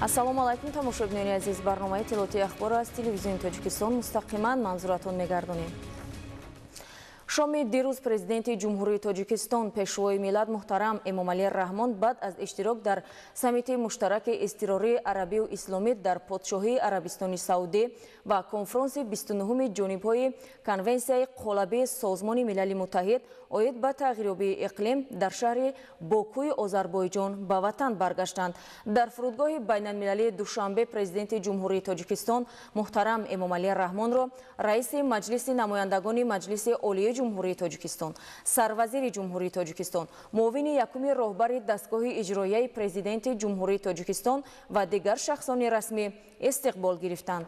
ассалому алайкум тамошобинони азиз, барномаи тилоти ахбор аз телевизиони Тоҷикистон мустақиман манзуратон мегардонем. шоми дирӯз президенти ҷумҳурии Тоҷикистон пешвои миллат муҳтарам Эмомалӣ Раҳмон баъд аз иштирок дар саммити муштараки изтирории арабию исломӣ дар подшоҳии Арабистони Саудӣ ва конфронси 29-уми ҷонибҳои конвенсияи қолабии Созмони Милали Муттаҳид оид ба тағйирёбии иқлим дар шаҳри Бокуи Озарбойҷон ба ватан баргаштанд. Дар фурудгоҳи байналмилалии Душанбе президенти ҷумҳурии Тоҷикистон муҳтарам Эмомалӣ Раҳмонро раиси маҷлиси намояндагони маҷлиси олии ҷумҳурии Тоҷикистон, сарвазири ҷумҳурии Тоҷикистон, муовини якуми роҳбари дастгоҳи иҷроияи президенти ҷумҳурии Тоҷикистон ва дигар шахсони расмӣ истиқбол гирифтанд.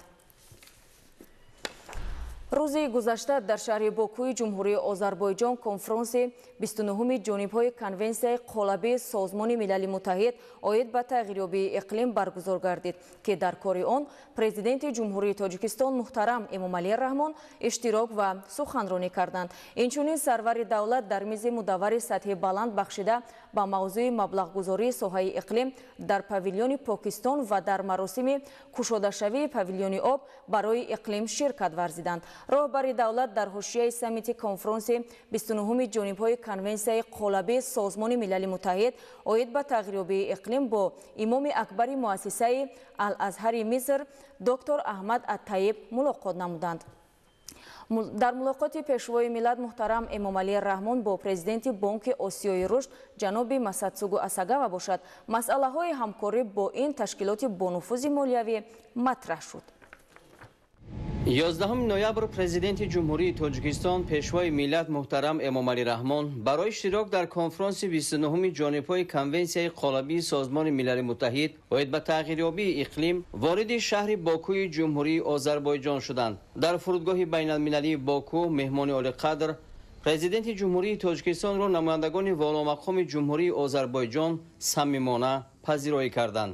рӯзи гузашта дар шаҳри Бокуи ҷумҳурии Озарбойҷон конфронси 29-уми ҷонибҳои конвенсияи қолабии Созмони Милали Муттаҳид оид ба тағйирёбии иқлим баргузор гардид, ки дар кори он президенти ҷумҳурии Тоҷикистон муҳтарам Эмомалӣ Раҳмон иштирок ва суханронӣ карданд. Инчунин сарвари давлат дар мизи мудаввари сатҳи баланд бахшида ба мавзӯи маблағгузории соҳаи иқлим дар павильони Покистон ва дар маросими кушодашавии павильони об барои иқлим ширкат варзиданд. роҳбари давлат дар ҳошияи саммити конфронси 29-уми ҷонибҳои конвенсияи қолабии Созмони Милали Муттаҳид оид ба тағйирёбии иқлим бо имоми акбари муассисаи Ал-Азҳари Миср доктор Аҳмад ат-Таиб мулоқот намуданд. дар мулоқоти пешвои миллат муҳтарам Эмомалӣ Раҳмон бо президенти Бонки Осиёи рушд ҷаноби Масатсугу Асагава бошад, масъалаҳои ҳамкорӣ бо ин ташкилоти бонуфузи молиявӣ матраҳ шуд. 11 ноябр президенти ҷумҳурии Тоҷикистон пешвои миллат муҳтарам Эмомалӣ Раҳмон барои иштирок дар конфронси 29-уми ҷонибҳои конвенсияи қолабии Созмони Милали Муттаҳид оид ба тағйирёбии иқлим вориди шаҳри Бокуи ҷумҳурии Озарбойҷон шуданд. дар фурудгоҳи байналмилалии Боку меҳмони олиқадр президенти ҷумҳурии Тоҷикистонро намояндагони воломақоми ҷумҳурии Озарбойҷон самимона пазироӣ карданд.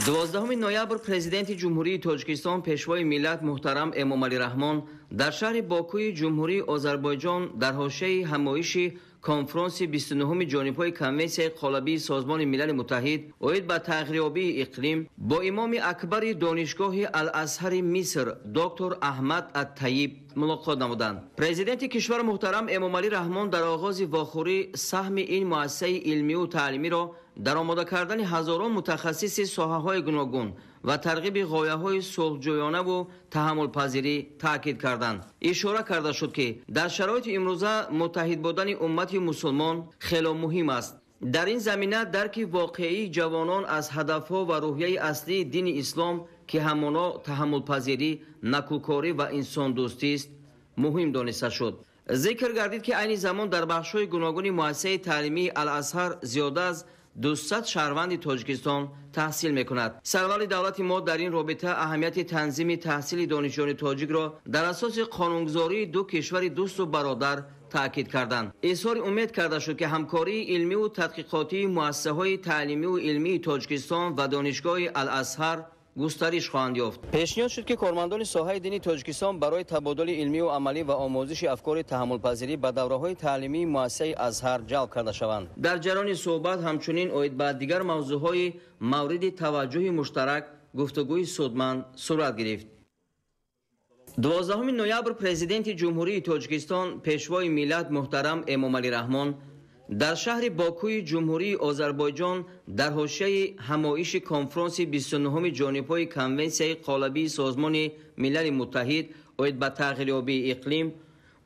12 ноябр президенти ҷумҳурии Тоҷикистон пешвои миллат муҳтарам Эмомалӣ Раҳмон дар шаҳри Бокуи ҷумҳурии Озарбойҷон дар ҳошияи ҳамоиши конфронси 29-уми ҷонибҳои конвенсияи қолабии Созмони Милали Муттаҳид оид ба тағйирёбии иқлим бо имоми акбари донишгоҳи Ал-Азҳари Миср доктор Аҳмад ат-Таиб мулоқот намуданд. президенти кишвар муҳтарам Эмомалӣ Раҳмон дар оғози вохӯрӣ саҳми ин муассисаи илмию таълимиро дар омода кардани ҳазорон мутахассиси соҳаҳои гуногун ва тарғиби ғояҳои сулҳҷӯёнаву таҳаммулпазирӣ таъкид карданд. ишора карда шуд, ки дар шароити имрӯза муттаҳид будани уммати мусулмон хело муҳим аст. дар ин замина дарки воқеии ҷавонон аз ҳадафҳо ва рӯҳияи аслии дини ислом, ки ҳамоно таҳаммулпазирӣ, накӯкорӣ ва инсондӯстист, муҳим дониста шуд. зикр гардид, ки айни замон дар бахшҳои гуногуни муассисаи таълимии Ал-Азҳар зиёда аз 200 шаҳрванди Тоҷикистон таҳсил мекунад. сарвари давлати мо дар ин робита аҳамияти танзими таҳсили донишҷӯёни тоҷикро дар асоси қонунгузории ду кишвари дӯсту бародар таъкид карданд. изҳори умед карда шуд, ки ҳамкории илмиву тадқиқотии муассисаҳои таълимиву илмии Тоҷикистон ва донишгоҳи Ал-Азҳар густариш хоҳанд ёфт. пешниҳод шуд, ки кормандони соҳаи дини Тоҷикистон барои табодули илмию амалӣ ва омӯзиши афкори таҳаммулпазирӣ ба давраҳои таълимии муассисаи Азҳар ҷалб карда шаванд. дар ҷараёни суҳбат ҳамчунин оид ба дигар мавзӯъҳои мавриди таваҷҷӯҳи муштарак гуфтугӯи судманд сурат гирифт. 12 ноябр президенти ҷумҳурии Тоҷикистон пешвои миллат муҳтарам Эмомалӣ Раҳмон дар шаҳри Бокуи ҷумҳурии Озарбойҷон дар ҳошияи ҳамоиши конфронси 29-уми ҷонибҳои конвенсияи қолабии Созмони Милали Муттаҳид оид ба тағйирёбии иқлим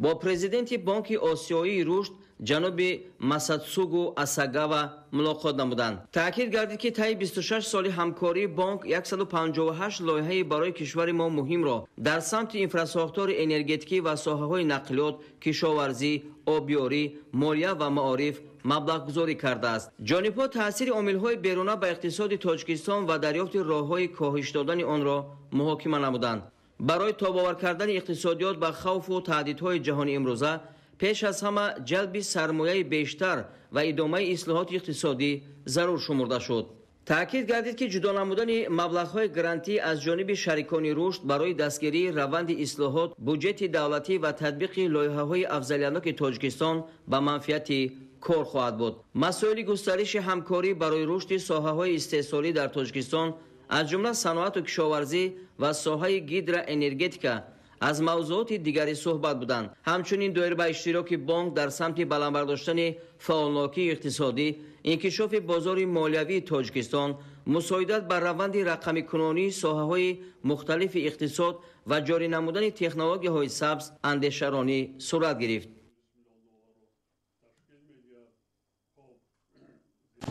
бо президенти Бонки Осиёии рушд ҷаноби Масатсугу Асагава мулоқот намуданд. таъкид гардид, ки таи 26 соли ҳамкории бонк 158 лоиҳаи барои кишвари мо муҳимро дар самти инфрасохтори энергетикӣ ва соҳаҳои нақлиёт, кишоварзӣ, обёрӣ, молия ва маориф маблағгузорӣ кардааст. ҷонибҳо таъсири омилҳои беруна ба иқтисоди Тоҷикистон ва дарёфти роҳҳои коҳиш додани онро муҳокима намуданд. барои тобовар кардани иқтисодиёт ба хавфу таҳдидҳои ҷаҳони имрӯза пеш аз ҳама ҷалби сармояи бештар ва идомаи ислоҳоти иқтисодӣ зарур шумурда шуд. таъкид гардид, ки ҷудо намудани маблағҳои грантӣ аз ҷониби шарикони рушд барои дастгирии раванди ислоҳот, буҷети давлатӣ ва татбиқи лоиҳаҳои афзалияноки Тоҷикистон ба манфиати کار خواهد بود. مسائل گسترش همکاری برای رشد ساحه‌های استحصالی در تاجیکستان از جمله صنعت و کشاورزی و ساحه گیدروانرژتیکا از موضوعات دیگری صحبت بودند. همچنین دایر به اشتراک بانک در سمت بلند برداشتن فعالناکی اقتصادی، انکشاف بازار مالیوی تاجیکستان، مساعدت بر روند رقمی کنانی ساحه‌های مختلف اقتصاد و جاری نمودن تکنولوژی‌های سبز اندیشه‌رانی صورت گرفت.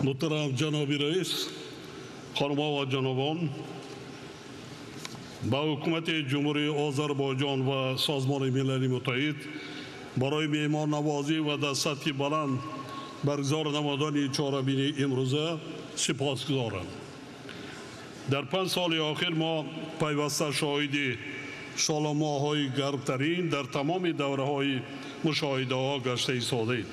محترم جناب رئیس، خانم‌ها و جنابان، با حکومت جمهوری آذربایجان و سازمان ملل متحد برای معمار نوازی و در سطح بلند برگزار نمودن چهاربین امروزه سپاسگزارم. در 5 سال آخر ما پیوسته شاهد سال و ماه‌های گرمترین در تمام دوره‌های مشاهده ها گشته ایستادیم.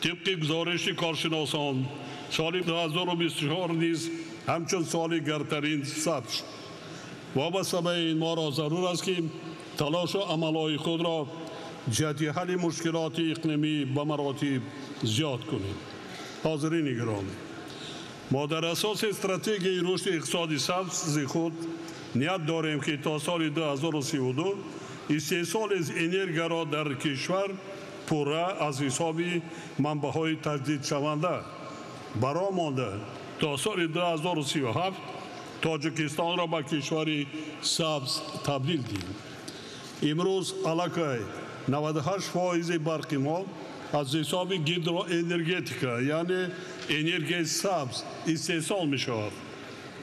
طبق گزارش کارشناسان سال 2024 نیز همچون سال گرمترین ثبت شد. وابسته به این ما را ضرور است که تلاش و عملهای خود را جهت حل مشکلات اقلیمی به مراتب زیاد کنیم. حاضرین گرامی، ما در اساس استراتژی رشد اقتصادی سبز خود نیت داریم که تا سال 2032 استحصال از انرژی را در کشور پوره از حساب منبع‌های تجدید شونده برآمده تا سال 2037 تاجیکستان را به کشوری سبز تبدیل دهیم. امروز علاقه 98% برق ما از حساب گیدروانرژتیکا یعنی انرژی سبز استحصال می شود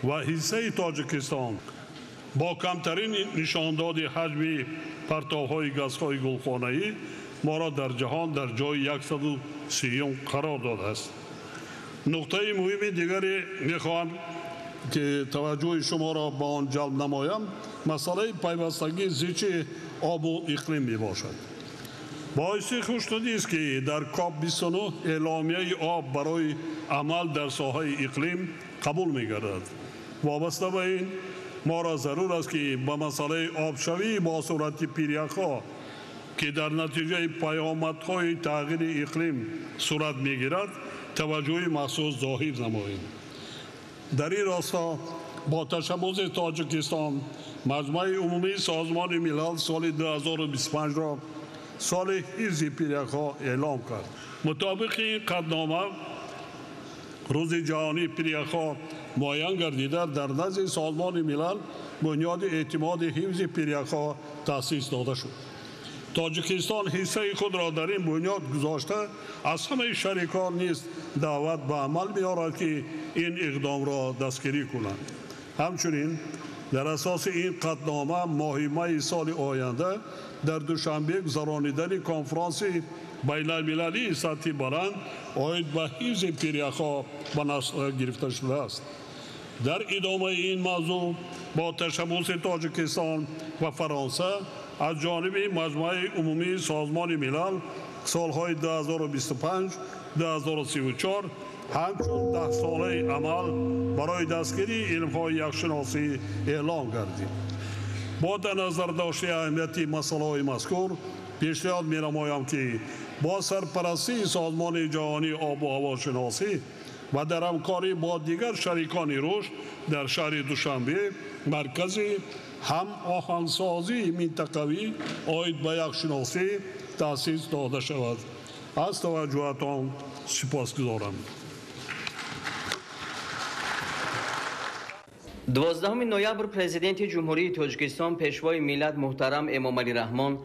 و حصه تاجیکستان با کمترین نشانداد حجم پرتوهای گازهای گلخانه‌ای ما را در جهان در جای 130 قرار داده است. نقطه مهم دیگری می‌خواهم که توجه شما را به آن جلب نمایم مسئله پیوستگی زیچ آب و اقلیم می باشد. باعث خوشنودی است که در کاپ 29 اعلامیه آب برای عمل در ساحه اقلیم قبول می گردد. وابسته به این ما را ضرور است که به مسئله آبشوی با صورت پیریخ‌ها که در نتیجه پیامدهای تغییر اقلیم صورت می گیرد توجه مخصوص ظاهر نماییم. در این راستا با تشبث تاجیکستان مجمع عمومی سازمان ملل سال 2025 را سال حفظ پیریخ‌ها اعلام کرد. مطابق این قطعنامه روز جهانی پیریخ‌ها معین گردیده در نزد سازمان ملل بنیاد اعتماد حفظ پیریخ‌ها تأسیس داده شد. تاجیکستان حصه خود را در این بنیاد گذاشته از همه شریکان نیز دعوت به عمل می‌آورد که این اقدام را دستگیری کنند. همچنین در اساس این قطعنامه ماه می سال آینده در دوشنبه گذرانیدن کنفرانس بین‌المللی سطح بلند عاید به حفظ پیریخ‌ها به نظر گرفته شده است. در ادامه این موضوع با تشبث تاجیکستان و فرانسه از جانب مجمع عمومی سازمان ملل سالهای 2025 2034 همچون 10 ساله عمل برای دستگیری علم‌های یخشناسی اعلام گردید. با در نظر داشته اهمیت مسائل مذکور پیشنهاد می‌نمایم که با سرپرستی سازمان جهانی آب و هواشناسی و در همکاری با دیگر شریکان رشد در شهر دوشنبه مرکز هم آهنگسازی منطقوی عاید به یخشناسی تأسیس داده شود. از توجهتان سپاسگزارم. 12 نوامبر پرزیدنت جمهوری تاجیکستان پیشوای ملت محترم امامعلی رحمان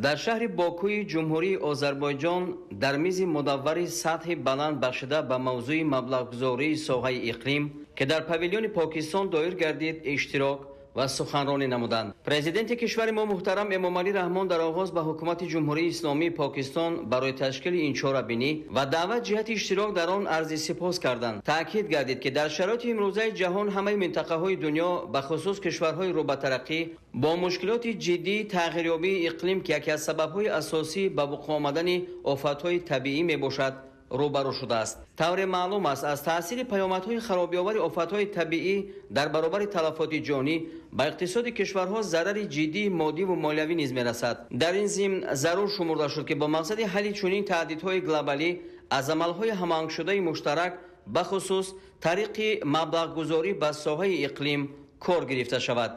در شهر باکوی جمهوری آذربایجان در میز مدور سطح بلند بخشیده به موضوع مبلغ‌گذاری ساحه اقلیم که در پاویلیون پاکستان دایر گردید اشتراک و سخنرانی نمودند. پرزیدنت کشور ما محترم امامعلی رحمان در آغاز به حکومت جمهوری اسلامی پاکستان برای تشکیل این چهاربینی و دعوت جهت اشتراک در آن عرض سپاس کردند. تاکید گردید که در شرایط امروزه جهان همه منطقه‌های دنیا به خصوص کشورهای رو به ترقی با مشکلات جدی تغییریابی اقلیم که یکی از سبب‌های اساسی به وقوع آمدن آفت‌های طبیعی میباشد روبرو شده است. طور معلوم است از تاثیر پیامدهای خرابی‌آور آفت‌های طبیعی در برابر تلفات جانی به اقتصاد کشورها ضرر جدی مادی و مالیوی نیز می‌رسد. در این ضمن ضرور شمرده شد که با مقصد حل چنین تهدیدهای گلوبالی از عملهای هماهنگ شده مشترک به خصوص طریق مبلغ‌گذاری به ساحه اقلیم کار گرفته شود.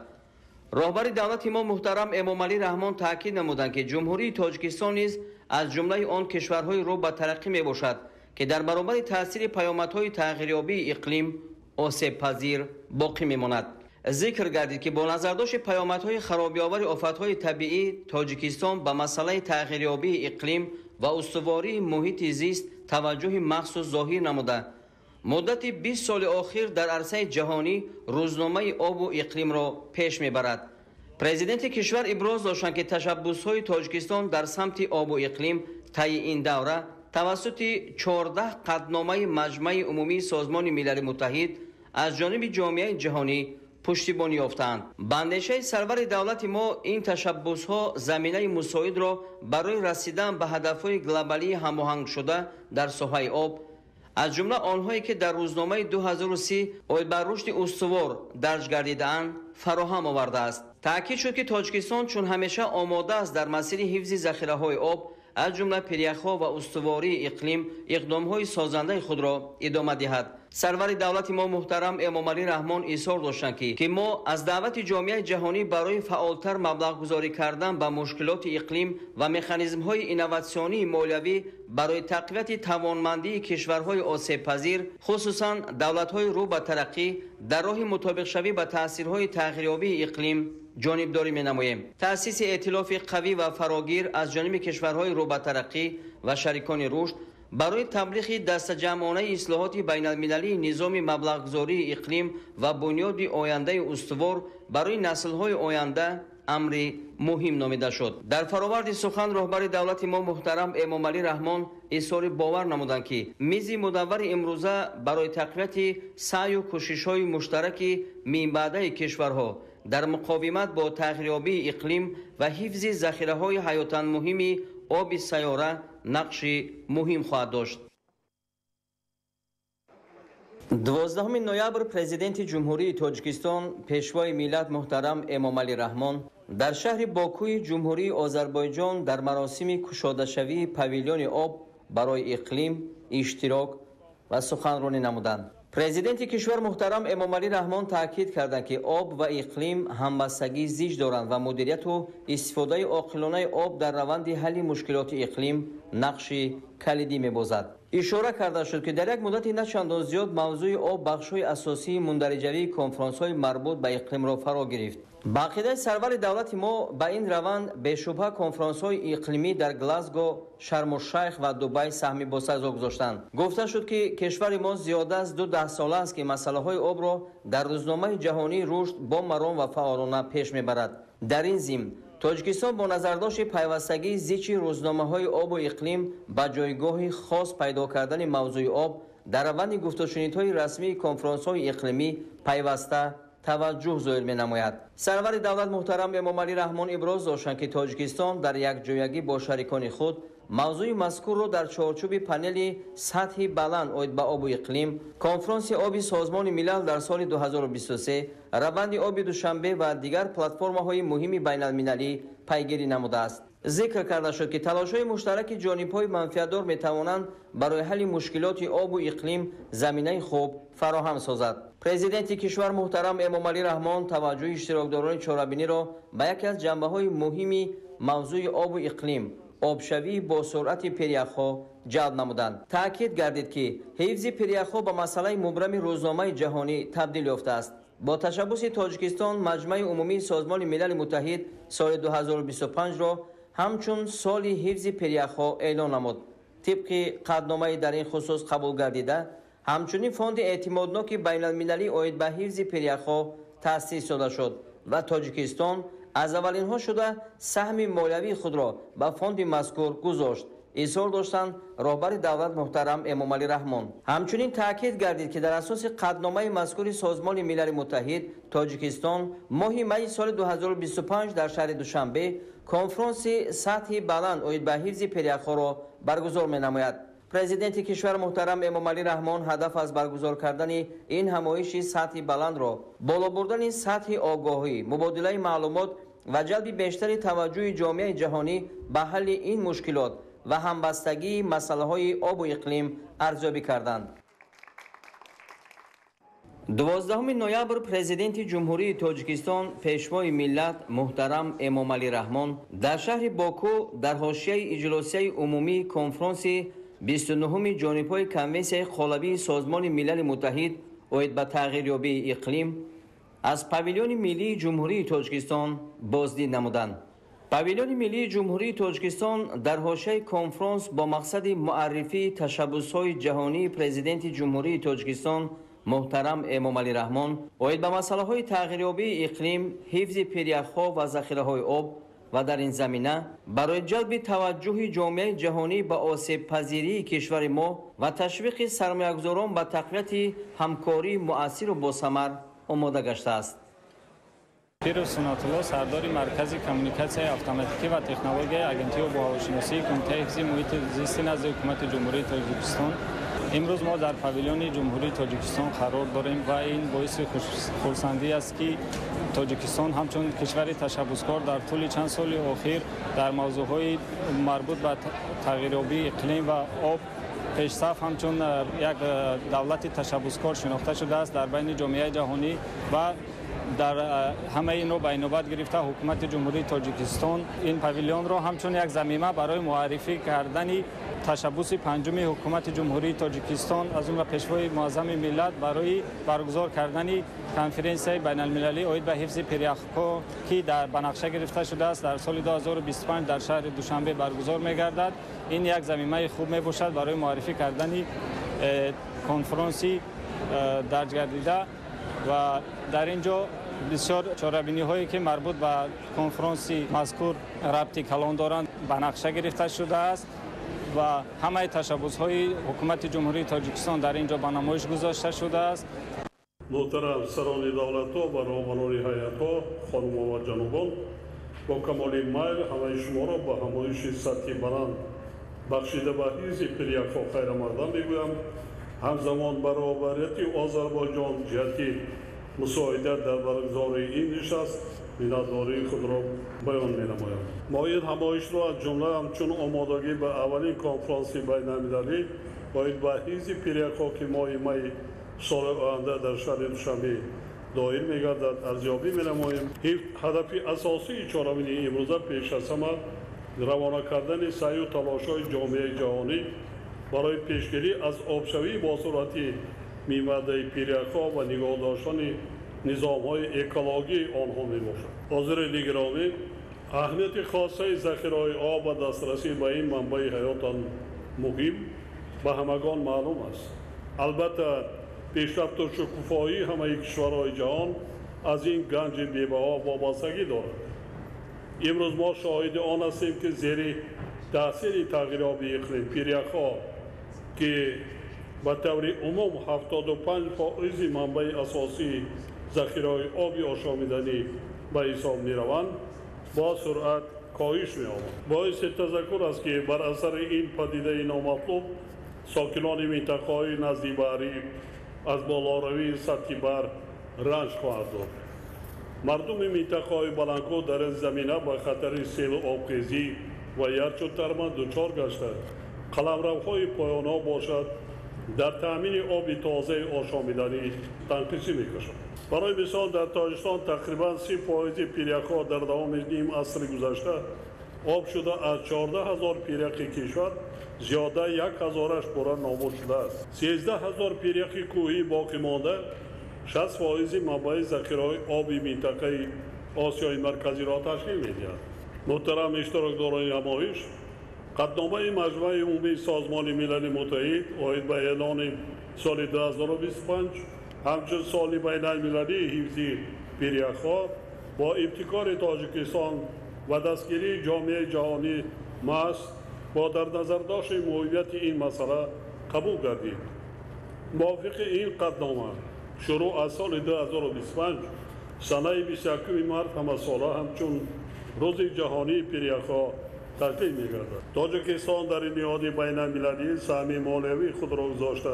راهبر دولت ما محترم امامعلی رحمان تاکید نمودند که جمهوری تاجیکستان نیز از جمله آن کشورهای رو به ترقی می باشد که در برابر تاثیر پیامدهای تغییریابی اقلیم آسیب پذیر باقی میماند. ذکر گردید که با نظرداشت پیامدهای خرابی‌آور آفت‌های طبیعی، تاجیکستان به مسئله تغییریابی اقلیم و استواری محیط زیست توجه مخصوص ظاهر نموده مدت 20 سال اخیر در عرصه جهانی روزنامه آب و اقلیم را پیش میبرد. پرزیدنت کشور ابراز داشتند که تشبس‌های تاجیکستان در سمت آب و اقلیم طی این دوره توسط 14 قطعنامه مجمع عمومی سازمان ملل متحد از جانب جامعه جهانی پشتیبانی یافتند. به اندیشه سرور دولت ما این تشبس‌ها زمینه مساعد را برای رسیدن به هدف‌های گلوبالی هماهنگ شده در ساحه آب از جمله آنهایی که در روزنامه 2030 اوید بر رشد استوار درج گردیده‌اند فراهم آورده است. تاکید شد که تاجیکستان چون همیشه آماده است در مسیر حفظ ذخیره‌های آب از جمله پریخ‌ها و استواری اقلیم اقدام‌های سازنده خود را ادامه دهد. سرور دولت ما محترم امامعلی رحمان اصرار داشتند که ما از دعوت جامعه جهانی برای فعالتر مبلغ گذاری کردن به مشکلات اقلیم و مکانیزم‌های اینواسیونی مالیوی برای تقویت توانمندی کشورهای آسیب پذیر خصوصا دولت‌های رو به ترقی در راه مطابق شوی به تأثیرهای تغییریابی اقلیم جانبداری می‌نماییم. تأسیس ائتلاف قوی و فراگیر از جانب کشورهای رو به ترقی و شریکان رشد برای تبلیغ دست جمعانه اصلاحات بین المللی نظام مبلغ‌گذاری اقلیم و بنیاد آینده استوار برای نسل‌های آینده امر مهم نامیده شد. در فراورد سخن راهبر دولت ما محترم امامعلی رحمان اظهار باور نمودند که میز مدور امروزه برای تقویت سعی و کوشش‌های مشترک میانبعده کشورها در مقاومت با تغییریابی اقلیم و حفظ ذخیره‌های حیاتاً مهم آب سیاره نقش مهم خواهد داشت. 12 نوامبر پرزیدنت جمهوری تاجیکستان پیشوای ملت محترم امامعلی رحمان در شهر باکوی جمهوری آذربایجان در مراسم گشاده شوی پاویلیون آب برای اقلیم اشتراک و سخنرانی نمودند. پرزیدنت کشور محترم امامعلی رحمان تاکید کردند که آب و اقلیم همبستگی زیج دارند و مدیریت و استفاده عاقلانه آب در روند حل مشکلات اقلیم نقش کلیدی می‌بازد. اشاره کرده شد که در یک مدت نه چندان زیاد موضوع آب بخش‌های اساسی مندرجه کنفرانس‌های مربوط به اقلیم را فرا گرفت. با عقیده سرور دولت ما به این روند به شبهه کنفرانس‌های اقلیمی در گلاسگو، شرم الشیخ و دبی سهمی بازسازی گذاشتند. گفته شد که کشور ما زیاده از 12 سال است که مسائل آب را در روزنامه جهانی رشد با مرام و فعالانه پیش میبرد. در این ضمن تاجیکستان با نظرداشت پیوستگی زیچ روزنامه‌های آب و اقلیم با جایگاه خاص پیدا کردن موضوع آب در روند گفت‌وشنیدهای رسمی کنفرانس‌های اقلیمی پیوسته توجه ظاهر می‌نماید. سرور دولت محترم امامعلی رحمان ابراز داشتند که تاجیکستان در یک جایگی با شریکان خود موضوع مذکور را در چارچوب پنل سطحی بلند اوید به آب و اقلیم کنفرانس آبی سازمان ملل در سال 2023 روند آب دوشنبه و دیگر پلتفرم‌های مهم بین المللی پیگیری نموده است. ذکر کرده شد که تلاش‌های مشترک جانب‌های منفعت‌دار می‌توانند برای حل مشکلات آب و اقلیم زمینه خوب فراهم سازد. پرزیدنت کشور محترم امامعلی رحمان توجه اشتراکداران چهاربینی را به یکی از جنبه‌های مهم موضوع آب و اقلیم آبشوی با سرعت پریخ‌ها جلب نمودند. تاکید گردید که حفظ پریخ‌ها به مسئله مبرم روزنامه جهانی تبدیل یافته است. با تشبس تاجیکستان مجمع عمومی سازمان ملل متحد سال 2025 را همچون سال حفظ پریخ‌ها اعلان نمود. طبق قطعنامه در این خصوص قبول گردیده همچنین فاند اعتمادناک بین المللی اوید به حفظ پریخ‌ها تأسیس داده شد و تاجیکستان از اولین ها شده سهم مالیوی خود را به فاند مذکور گذاشت. اظهار داشتند راهبر دولت محترم امامعلی رحمان. همچنین تاکید گردید که در اساس قطعنامه مذکور سازمان ملل متحد تاجیکستان ماه می سال 2025 در شهر دوشنبه کنفرانس سطحی بلند اوید به حفظ پریخ‌ها را برگزار می‌نماید. پرزیدنت کشور محترم امامعلی رحمان هدف از برگزار کردن این همایش سطحی بلند را بالا بردن سطح آگاهی، مبادله معلومات و جلب بیشتر توجه جامعه جهانی به حل این مشکلات و همبستگی مسائل آب و اقلیم ارزیابی کردند. 12 نوامبر پرزیدنت جمهوری تاجیکستان پیشوای ملت محترم امامعلی رحمان در شهر باکو در حاشیه اجلاسی عمومی کنفرانس 29 جانب‌های کنونسیون قالبی سازمان ملل متحد اوید به تغییریابی اقلیم از پاویلیون ملی جمهوری تاجیکستان بازدید نمودند. پاویلیون ملی جمهوری تاجیکستان در حاشیه کنفرانس با مقصد معرفی تشبس‌های جهانی پرزیدنت جمهوری تاجیکستان محترم امامعلی رحمان اوید به مسائل تغییریابی اقلیم، حفظ پیریخ‌ها و ذخیره‌های آب و در این زمینه برای جلب توجه جامعه جهانی به آسیب پذیری کشور ما و تشویق سرمایه‌گذاران به تقویت همکاری مؤثر و باثمر آماده گشته است. پیر سنت‌الله سردار مرکز کمیونیکاسیون اتوماتیک و تکنولوژی آژانسی آب و هواشناسی کمیته حفظ محیط زیست نزد حکومت جمهوری تاجیکستان امروز ما در پاویلیون جمهوری تاجیکستان قرار داریم و این باعث خرسندی است که تاجیکستان همچون کشور تشبسکار در طول چند سال اخیر در موضوعهای مربوط به تغییریابی اقلیم و آب پیشصف همچون یک دولت تشبسکار شناخته شده است در بین جامعه جهانی و در همه اینو به نوبت گرفته حکومت جمهوری تاجیکستان این پاویلیون را همچون یک زمینه برای معرفی کردن تشبس پنجم حکومت جمهوری تاجیکستان از اون و پیشوای معظم ملت برای برگزار کردن کنفرانس بین المللی اوید به حفظ پیریخ‌ها که در بنقشه گرفته شده است در سال 2025 در شهر دوشنبه برگزار می‌گردد. این یک زمینه خوب میباشد برای معرفی کردن کنفرانسی درج گردیده و در اینجا بسیار چاره‌بینی هایی که مربوط به کنفرانسی مذکور ربطی کلان دارند بنقشه گرفته شده است و همه تشبس های حکومت جمهوری تاجیکستان در اینجا به نمایش گذاشته شده است. محترم سران دولت ها و رهبران هیئت ها، خانم و جنابان، با کمال میل همه شما را به همایش سطحی بلند بخشیده به حفظ پیریخ‌ها خیر مقدم میگویم. همزمان برابریت آذربایجان جهت مساعدت در برگزاری این نشست میnnatdاری خود را بیان می‌نمایم. ما این همایش را از جمله همچون آمادگی به اولین کنفرانس بین‌المللی باید به حفظ پیریخ‌ها که ماه می سال آینده در شهر دوشنبه دایر می‌گردد ارزیابی می‌نماییم. هدف اساسی چهارمین امروزه پیش از همه روانه کردن سعی و تلاش‌های جامعه جهانی برای پیشگیری از آبشوی با صورت میوه پیریخ‌ها و نگاه داشتن نظام‌های اکولوژی آنها میباشد. حاضرین گرامی، اهمیت خاصه ذخیره‌های آب و دسترسی به این منبع حیات مهم به همگان معلوم است. البته پیشرفت و شکوفایی همه کشورهای جهان از این گنج بی‌بها وابستگی دارد. امروز ما شاهد آن هستیم که زیر تاثیر تغییریابی اقلیم پیریخ‌ها که به طور عموم 75% منبع اساسی ذخیره‌های آبی آشامیدنی به حساب می‌روند با سرعت کاهش می‌یابد. باعث تذکر است که بر اثر این پدیده نامطلوب ساکنان منطقه‌های نزدیک به حریم از بالاروی سطح بر رنج خواهد داشت. مردم منطقه‌های بلندکو در این زمینه به خطر سیل آبخیزی و یرچ و ترم دچار گشتند. قلمروهای پایان‌ها باشد در تامین آب تازه آشامیدنی تنقیصی می‌کشند. برای مثال در تاجیکستان تقریباً 30% پیریخ‌ها در دوام نیم عصر گذشته آب شده از 14,000 پیریخ کشور زیاده 1,000 پاره نابود شده است. 13,000 پیریخ کوهی باقی مانده 60% منبع ذخیره‌های آبی منطقه آسیای مرکزی را تشکیل می‌دهد. محترم اشتراکداران همایش، قطعنامه مجمع عمومی سازمان ملل متحد اوید به اعلان سال 2025 همچون سال بین‌المللی حفظ پیریخ‌ها با ابتکار تاجیکستان و دستگیری جامعه جهانی محض با در نظر داشت مهمیت این مسئله قبول گردید. موافق این قطعنامه شروع از سال 2025 سنه 21 مارس همه ساله همچون روز جهانی پیریخ‌ها تشکیل می‌گردد. تاجیکستان در این نهاد بین‌المللی سهم مالیوی خود را گذاشته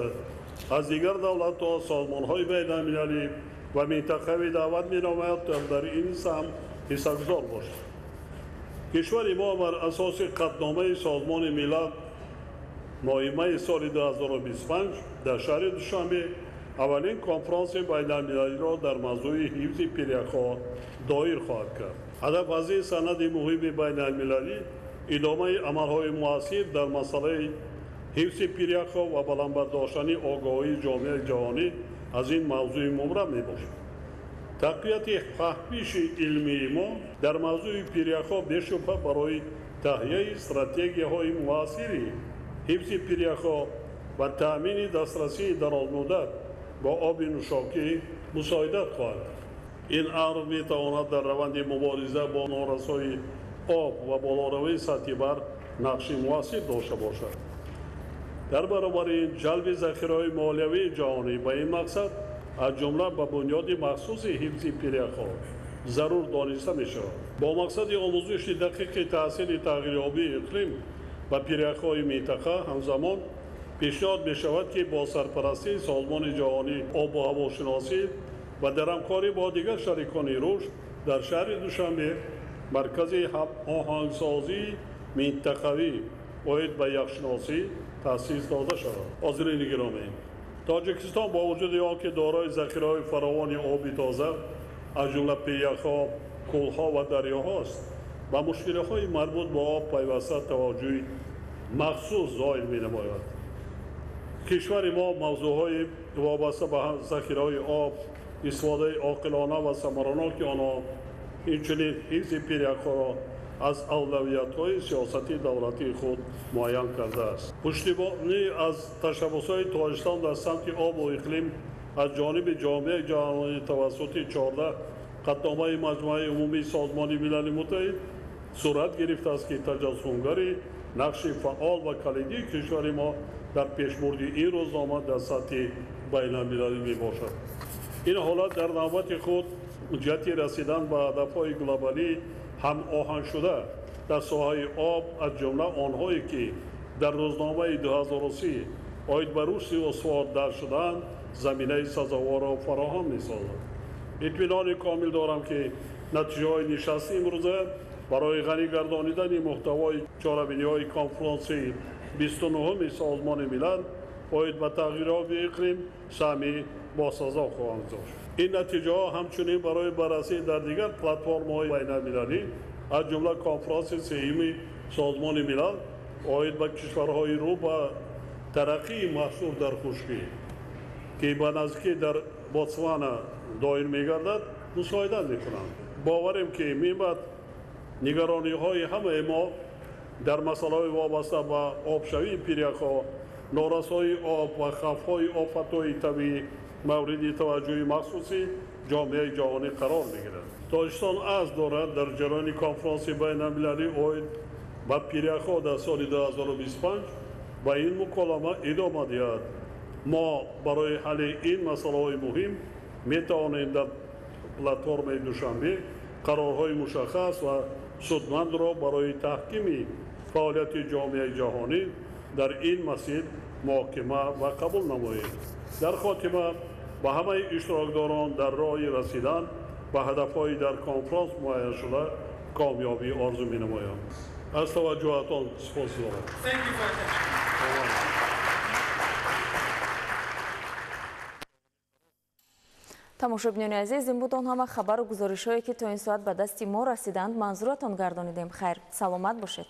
از دیگر دولت‌ها، سازمان‌های بین‌المللی و منطقه‌ای دعوت می‌نماید تا در این سهم حصه‌گزار باشد. کشور ما بر اساس قطعنامه سازمان ملل ماه سال 2025 در شهر دوشنبه اولین کنفرانس بین‌المللی را در موضوع حفظ پیرک‌ها دایر خواهد کرد. هدف از این سند مهم بین‌المللی ادامه عملهای موثر در مسئله حفظ پیرک‌ها و بلند داشتن آگاهی جامعه جهانی از این موضوع مبرم میباشد. تقویت فهمیش علمی ما در موضوع پیرک‌ها بی‌شبهه برای تهیه استراتژی‌های موثر حفظ پیرک‌ها و تأمین دسترسی درازمدت با آب نوشابه مساعدت خواهد. این امر میتواند در روند مبارزه با نارسایی آب و بالاروی سطحی بر نقش موثر داشته باشد. در برابر این جلب ذخیره‌های مالیوی جهانی به این مقصد از جمله به بنیاد مخصوص حفظ پیرک‌ها ضرور دانسته می‌شود. با مقصد آموزش دقیق تاثیر تغییرآبی اقلیم و پیرک‌های منطقه همزمان پیشنهاد می‌شود که با سرپرستی سازمان جهانی آب و هواشناسی و در همکاری با دیگر شریکان رشد در شهر دوشنبه مرکز آهنگسازی منطقوی عاید به یخشناسی تأسیس داده شود. حاضرین گرامی، تاجیکستان با وجود آنکه دارای ذخیره‌های فراوان آبی تازه از جمله پیک‌ها، کل‌ها و دریاهاست و مشکل‌های مربوط به آب پیوسته توجه مخصوص ظاهر می‌نماید. کشور ما موضوعهای وابسته به ذخیره‌های آب، استفاده عاقلانه و ثمرناک آنها، همچنین حفظ پیرک‌ها را از اولویت‌های سیاستی دولتی خود معین کرده است. پشتیبانی از تشبس‌های تاجیکستان در سمت آب و اقلیم از جانب جامعه جهانی توسط 14 قطعنامه مجمع عمومی سازمان ملل متحد صورت گرفته است که تجسمگری نقش فعال و کلیدی کشور ما در پیشبرد این روزنامه در سطح بین‌المللی میباشد. این حالت در نوبت خود جهت رسیدن به هدف‌های گلوبالی هم آهنگ شده در ساحه آب از جمله آنهایی که در روزنامه 2030 عاید به رشد استوار در شدن زمینه سزاوار را فراهم می‌سازد. اطمینان کامل دارم که نتیجه های نشست امروزه برای غنی گردانیدن محتوای چاره‌بینی‌های کنفرانس 29 سازمان ملل عاید به تغییرات اقلیم سهمی باسازا خواهند داشت. این نتیجه ها همچنین برای بررسی در دیگر پلتفرم‌های بین‌المللی از جمله کنفرانس سه‌م سازمان ملل عاید به کشورهای رو به ترقی محصول در خشکی که به نزدیکی در بوتسوانا دایر می‌گردد مساعدت می‌کنند. باوریم که می‌باید نگرانی‌های همه ما در مسائل وابسته به آبشوی پیرک‌ها، نارسایی آب و خطرهای آفت‌های طبیعی مورد توجه مخصوصی جامعه جهانی قرار می‌گیرد. تاجیکستان عزم دارد در جریان کنفرانس بین‌المللی عاید به پیرک‌ها در سال 2025 به این مکالمه ادامه دهد. ما برای حل این مسائل مهم می‌توانیم در پلتفرم دوشنبه قرارهای مشخص و سودمند را برای تحکیم فعالیت جامعه جهانی در این مسیر محاکمه و قبول نماییم. در خاتمه به همه اشتراکداران در راه رسیدن به هدفهای در کنفرانس معین شده کامیابی آرزو می‌نمایم. از توجهتان سپاسگزارم. тамошобинони азиз, ин буд он ҳама хабару гузоришҳое ки то ин соат ба дасти мо расиданд. манзуратон гардонидем. хайр, саломат бошед.